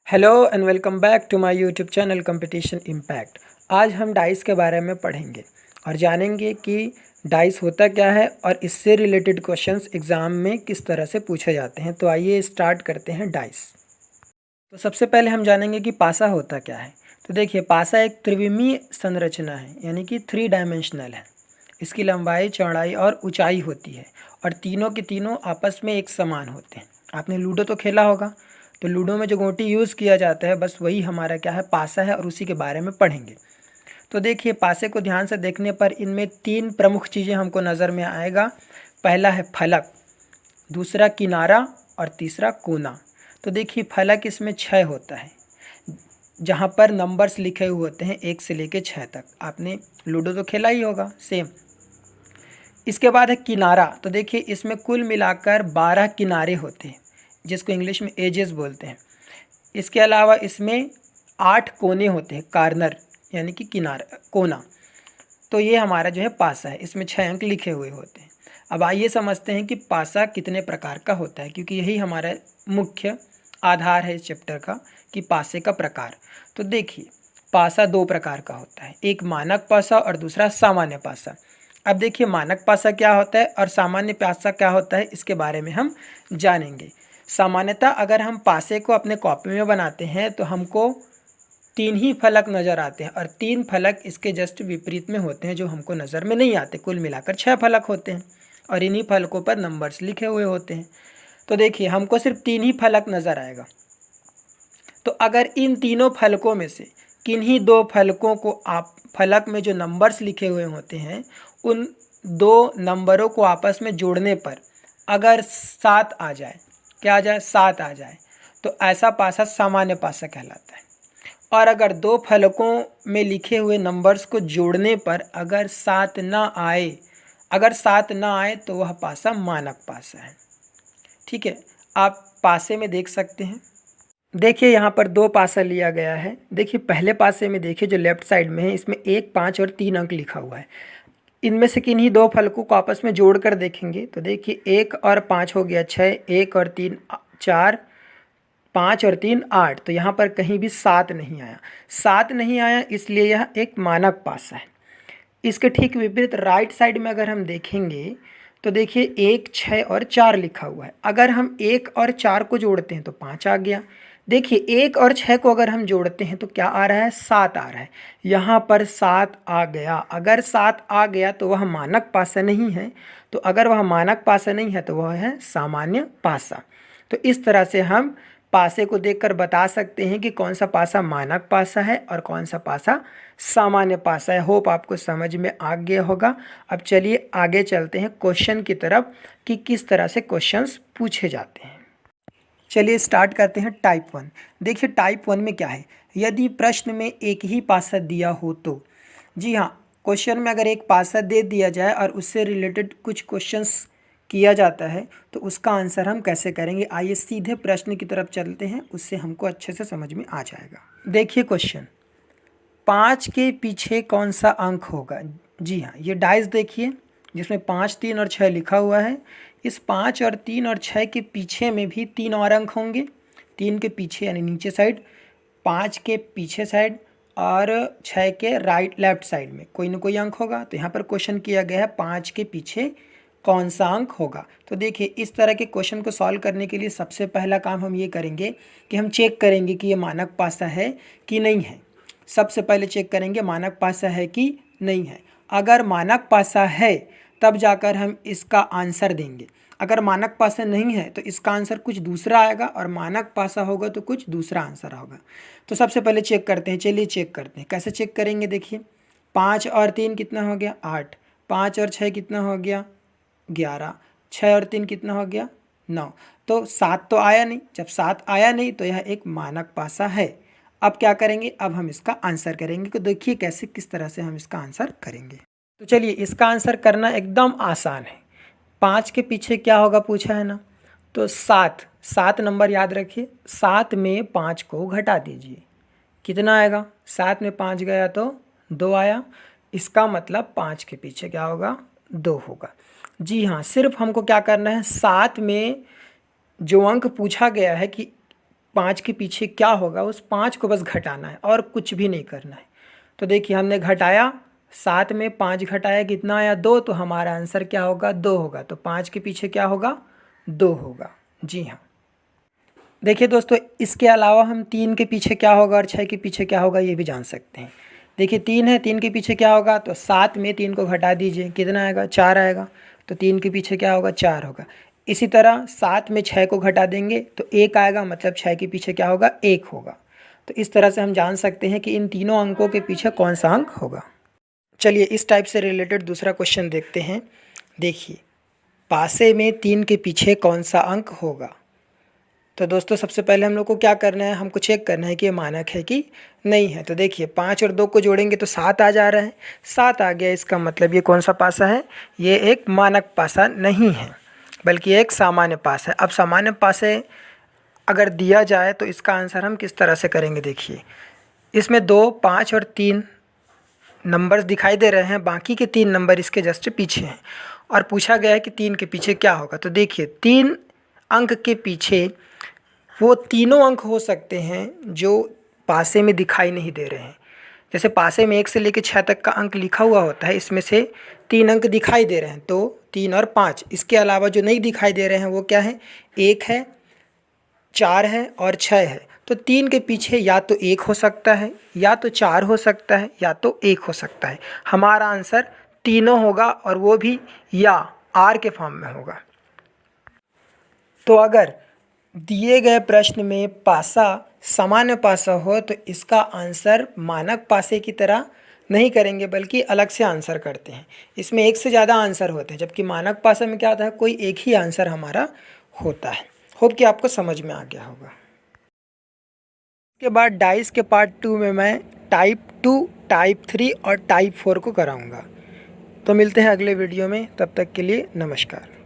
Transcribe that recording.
Hello and welcome back to my YouTube channel competition impact. आज हम dice के बारे में पढ़ेंगे और जानेंगे कि डाइस होता क्या है और इससे रिलेटेड क्वेश्चंस एग्ज़ाम में किस तरह से पूछे जाते हैं। तो आइए स्टार्ट करते हैं डाइस। तो सबसे पहले हम जानेंगे कि पासा होता क्या है। तो देखिए, पासा एक त्रिविमीय संरचना है, यानी कि 3 डायमेंशनल है। इसकी लंबाई, चौड़ाई और ऊंचाई होती है और तीनों के तीनों आपस में एक समान होते हैं। आपने लूडो तो खेला होगा, तो लूडो में जो गोटी यूज़ किया जाता है बस वही हमारा क्या है, पासा है, और उसी के बारे में पढ़ेंगे। तो देखिए, पासे को ध्यान से देखने पर इनमें 3 प्रमुख चीज़ें हमको नज़र में आएगा। पहला है फलक, दूसरा किनारा और तीसरा कोना। तो देखिए, फलक इसमें 6 होता है, जहाँ पर नंबर्स लिखे हुए होते हैं 1 से लेके 6 तक। आपने लूडो तो खेला ही होगा, सेम। इसके बाद है किनारा। तो देखिए, इसमें कुल मिलाकर 12 किनारे होते हैं, जिसको इंग्लिश में एजेस बोलते हैं। इसके अलावा इसमें 8 कोने होते हैं, कार्नर यानी कि किनारा, कोना। तो ये हमारा जो है पासा है, इसमें 6 अंक लिखे हुए होते हैं। अब आइए समझते हैं कि पासा कितने प्रकार का होता है, क्योंकि यही हमारा मुख्य आधार है इस चैप्टर का कि पासे का प्रकार। तो देखिए, पासा 2 प्रकार का होता है, एक मानक पासा और दूसरा सामान्य पासा। अब देखिए, मानक पासा क्या होता है और सामान्य पासा क्या होता है, इसके बारे में हम जानेंगे। सामान्यतः अगर हम पासे को अपने कॉपी में बनाते हैं तो हमको 3 ही फलक नज़र आते हैं और 3 फलक इसके जस्ट विपरीत में होते हैं, जो हमको नज़र में नहीं आते। कुल मिलाकर 6 फलक होते हैं और इन्हीं फलकों पर नंबर्स लिखे हुए होते हैं। तो देखिए, हमको सिर्फ 3 ही फलक नज़र आएगा। तो अगर इन तीनों फलकों में से किन्हीं 2 फलकों को आप फलक में जो नंबर्स लिखे हुए होते हैं, उन 2 नंबरों को आपस में जोड़ने पर अगर 7 आ जाए, क्या आ जाए, 7 आ जाए, तो ऐसा पासा सामान्य पासा कहलाता है। और अगर 2 फलकों में लिखे हुए नंबर्स को जोड़ने पर अगर 7 ना आए, तो वह पासा मानक पासा है। ठीक है, आप पासे में देख सकते हैं। देखिए, यहाँ पर 2 पासा लिया गया है। देखिए, पहले पासे में देखिए जो लेफ्ट साइड में है, इसमें 1, 5 और 3 अंक लिखा हुआ है। इनमें से किन्हीं 2 फलकों को आपस में जोड़कर देखेंगे तो देखिए, 1 और 5 हो गया 6, 1 और 3 4, 5 और 3 8। तो यहाँ पर कहीं भी 7 नहीं आया। 7 नहीं आया, इसलिए यह एक मानक पासा है। इसके ठीक विपरीत राइट साइड में अगर हम देखेंगे तो देखिए, 1, 6 और 4 लिखा हुआ है। अगर हम 1 और 4 को जोड़ते हैं तो 5 आ गया। देखिए, 1 और 6 को अगर हम जोड़ते हैं तो क्या आ रहा है, 7 आ रहा है। यहाँ पर 7 आ गया। अगर 7 आ गया तो वह मानक पासा नहीं है। तो अगर वह मानक पासा नहीं है तो वह है सामान्य पासा। तो इस तरह से हम पासे को देखकर बता सकते हैं कि कौन सा पासा मानक पासा है और कौन सा पासा सामान्य पासा है। होप आपको समझ में आ गया होगा। अब चलिए आगे चलते हैं क्वेश्चन की तरफ कि किस तरह से क्वेश्चंस पूछे जाते हैं। चलिए स्टार्ट करते हैं टाइप 1। देखिए, टाइप 1 में क्या है, यदि प्रश्न में एक ही पासा दिया हो तो। जी हाँ, क्वेश्चन में अगर एक पासा दे दिया जाए और उससे रिलेटेड कुछ क्वेश्चंस किया जाता है तो उसका आंसर हम कैसे करेंगे। आइए सीधे प्रश्न की तरफ चलते हैं, उससे हमको अच्छे से समझ में आ जाएगा। देखिए क्वेश्चन, 5 के पीछे कौन सा अंक होगा। जी हाँ, ये डाइस देखिए जिसमें 5, 3 और 6 लिखा हुआ है। इस 5 और 3 और 6 के पीछे में भी 3 और अंक होंगे। 3 के पीछे यानी नीचे साइड, 5 के पीछे साइड और 6 के लेफ्ट साइड में कोई ना कोई अंक होगा। तो यहाँ पर क्वेश्चन किया गया है 5 के पीछे कौन सा अंक होगा। तो देखिए, इस तरह के क्वेश्चन को सॉल्व करने के लिए सबसे पहला काम हम ये करेंगे कि हम चेक करेंगे कि ये मानक पासा है कि नहीं है। सबसे पहले चेक करेंगे मानक पासा है कि नहीं है। अगर मानक पासा है तब जाकर हम इसका आंसर देंगे। अगर मानक पासा नहीं है तो इसका आंसर कुछ दूसरा आएगा और मानक पासा होगा तो कुछ दूसरा आंसर होगा। तो सबसे पहले चेक करते हैं। चलिए चेक करते हैं, कैसे चेक करेंगे। देखिए, 5 और 3 कितना हो गया, 8। 5 और 6 कितना हो गया, 11। 6 और 3 कितना हो गया, 9। तो 7 तो आया नहीं। जब 7 आया नहीं तो यह एक मानक पासा है। अब क्या करेंगे, अब हम इसका आंसर करेंगे। तो देखिए कैसे, किस तरह से हम इसका आंसर करेंगे। तो चलिए, इसका आंसर करना एकदम आसान है। 5 के पीछे क्या होगा पूछा है ना, तो 7। 7 नंबर याद रखिए। 7 में 5 को घटा दीजिए, कितना आएगा। 7 में 5 गया तो 2 आया। इसका मतलब 5 के पीछे क्या होगा, 2 होगा। जी हाँ, सिर्फ हमको क्या करना है, 7 में जो अंक पूछा गया है कि 5 के पीछे क्या होगा, उस 5 को बस घटाना है और कुछ भी नहीं करना है। तो देखिए हमने घटाया, 7 में 5 घटाया कितना आया 2, तो हमारा आंसर क्या होगा 2 होगा। तो 5 के पीछे क्या होगा 2 होगा। जी हाँ। देखिए दोस्तों, इसके अलावा हम 3 के पीछे क्या होगा और 6 के पीछे क्या होगा ये भी जान सकते हैं। देखिए 3 है, 3 के पीछे क्या होगा, तो 7 में 3 को घटा दीजिए, कितना आएगा 4 आएगा। तो 3 के पीछे क्या होगा 4 होगा। इसी तरह 7 में 6 को घटा देंगे तो 1 आएगा, मतलब 6 के पीछे क्या होगा 1 होगा। तो इस तरह से हम जान सकते हैं कि इन तीनों अंकों के पीछे कौन सा अंक होगा। चलिए इस टाइप से रिलेटेड दूसरा क्वेश्चन देखते हैं। देखिए पासे में 3 के पीछे कौन सा अंक होगा। तो दोस्तों सबसे पहले हम लोग को क्या करना है, हमको चेक करना है कि ये मानक है कि नहीं है। तो देखिए 5 और 2 को जोड़ेंगे तो 7 आ जा रहा है, 7 आ गया, इसका मतलब ये कौन सा पासा है, ये एक मानक पासा नहीं है बल्कि एक सामान्य पासा है। अब सामान्य पासे अगर दिया जाए तो इसका आंसर हम किस तरह से करेंगे। देखिए इसमें 2, 5 और 3 नंबर्स दिखाई दे रहे हैं, बाकी के 3 नंबर इसके जस्ट पीछे हैं और पूछा गया है कि 3 के पीछे क्या होगा। तो देखिए 3 अंक के पीछे वो तीनों अंक हो सकते हैं जो पासे में दिखाई नहीं दे रहे हैं। जैसे पासे में 1 से लेकर 6 तक का अंक लिखा हुआ होता है, इसमें से 3 अंक दिखाई दे रहे हैं, तो 3 और 5। इसके अलावा जो नहीं दिखाई दे रहे हैं वो क्या है, 1 है, 4 है और 6 है। तो 3 के पीछे या तो 1 हो सकता है, या तो 4 हो सकता है, या तो 1 हो सकता है। हमारा आंसर तीनों होगा और वो भी या आर के फॉर्म में होगा। तो अगर दिए गए प्रश्न में पासा सामान्य पासा हो तो इसका आंसर मानक पासे की तरह नहीं करेंगे बल्कि अलग से आंसर करते हैं। इसमें एक से ज़्यादा आंसर होते हैं, जबकि मानक पासा में क्या होता है, कोई एक ही आंसर हमारा होता है। होप कि आपको समझ में आ गया होगा। इसके बाद डाइस के पार्ट 2 में मैं टाइप 2, टाइप 3 और टाइप 4 को कराऊंगा। तो मिलते हैं अगले वीडियो में, तब तक के लिए नमस्कार।